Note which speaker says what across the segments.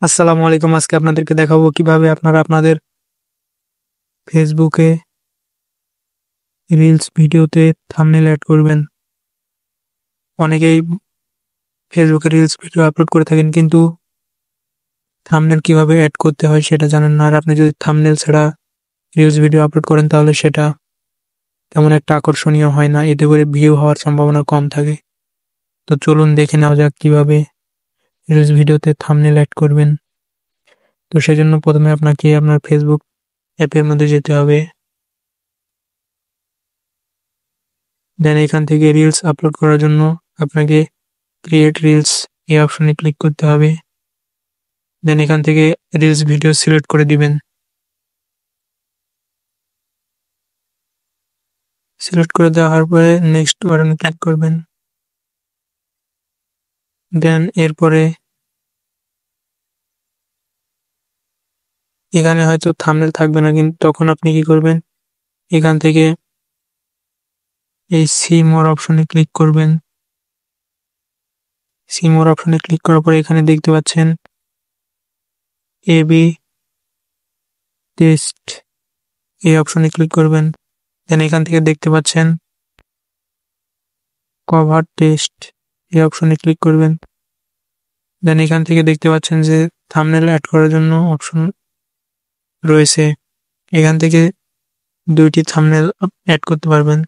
Speaker 1: আসসালামু আলাইকুম। আজকে আপনাদেরকে দেখাবো কিভাবে আপনারা আপনাদের ফেসবুকে রিলস ভিডিওতে থাম্বনেল এড করবেন। অনেকেই ফেসবুকে রিলস ভিডিও আপলোড করে থাকেন কিন্তু থাম্বনেল কিভাবে এড করতে হয় সেটা জানেন না। আর আপনি যদি থাম্বনেল ছাড়া রিলস ভিডিও আপলোড করেন তাহলে সেটা তেমন একটা আকর্ষণীয় হয় না। এতে করে ভিউ হওয়ার সম্ভাবনা কম থাকে। তো চলুন দেখে নেওয়া যাক কিভাবে রিলস ভিডিওতে থাম্বনেল এড করবেন। তো সেজন্য প্রথমে আপনাকে আপনার ফেসবুক অ্যাপের মধ্যে যেতে হবে। দেন এখান থেকে রিলস আপলোড করার জন্য আপনাকে ক্রিয়েট রিলস এই অপশনে ক্লিক করতে হবে। দেন এখান থেকে রিলস ভিডিও সিলেক্ট করে দিবেন। সিলেক্ট করে দেওয়ার পরে নেক্সট বাটনে ক্লিক করবেন। দেন এরপরে এখানে হয়তো থাম্বনেল থাকবে না, কিন্তু তখন আপনি কি করবেন, এখান থেকে এই সি মোর অপশনে ক্লিক করবেন। সি মোর অপশনে ক্লিক করার পরে এখানে দেখতে পাচ্ছেন এবি টেস্ট এই অপশনে ক্লিক করবেন। দেন এখান থেকে দেখতে পাচ্ছেন কভার টেস্ট এই অপশনে ক্লিক করবেন। দেন এখান থেকে দেখতে পাচ্ছেন যে থাম্বনেল অ্যাড করার জন্য অপশন রয়েছে। এখান থেকে ২টি থাম্বনেল অ্যাড করতে পারবেন।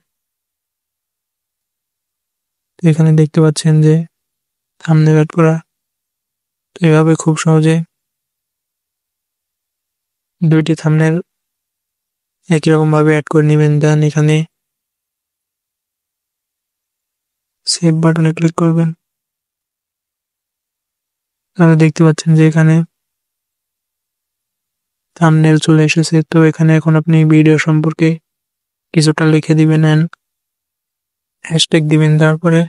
Speaker 1: তো এখানে দেখতে পাচ্ছেন যে থাম্বনেল অ্যাড করা। তো এভাবে খুব সহজে ২টি থাম্বনেল একই রকমভাবে অ্যাড করে নিবেন। দেন এখানে সেভ বাটনে ক্লিক করবেন। তাহলে দেখতে পাচ্ছেন যে এখানে থাম্বনেল চলে এসেছে। তো এখানে এখন আপনি ভিডিও সম্পর্কে কিছুটা লিখে দিবেন এন্ড হ্যাশট্যাগ দিবেন, তারপরে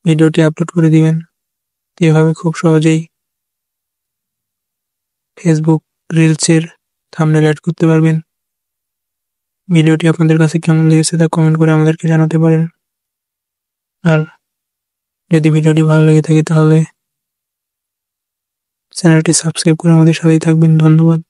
Speaker 1: ভিডিওটি আপলোড করে দিবেন। এভাবে খুব সহজেই ফেসবুক রিলসের থাম্বনেল অ্যাড করতে পারবেন। ভিডিওটি আপনাদের কাছে কেমন লেগেছে তা কমেন্ট করে আমাদেরকে জানাতে পারেন। আর যদি ভিডিওটি ভালো লেগে থাকে তাহলে চ্যানেলটি সাবস্ক্রাইব করে আমাদের সাথেই থাকবেন। ধন্যবাদ।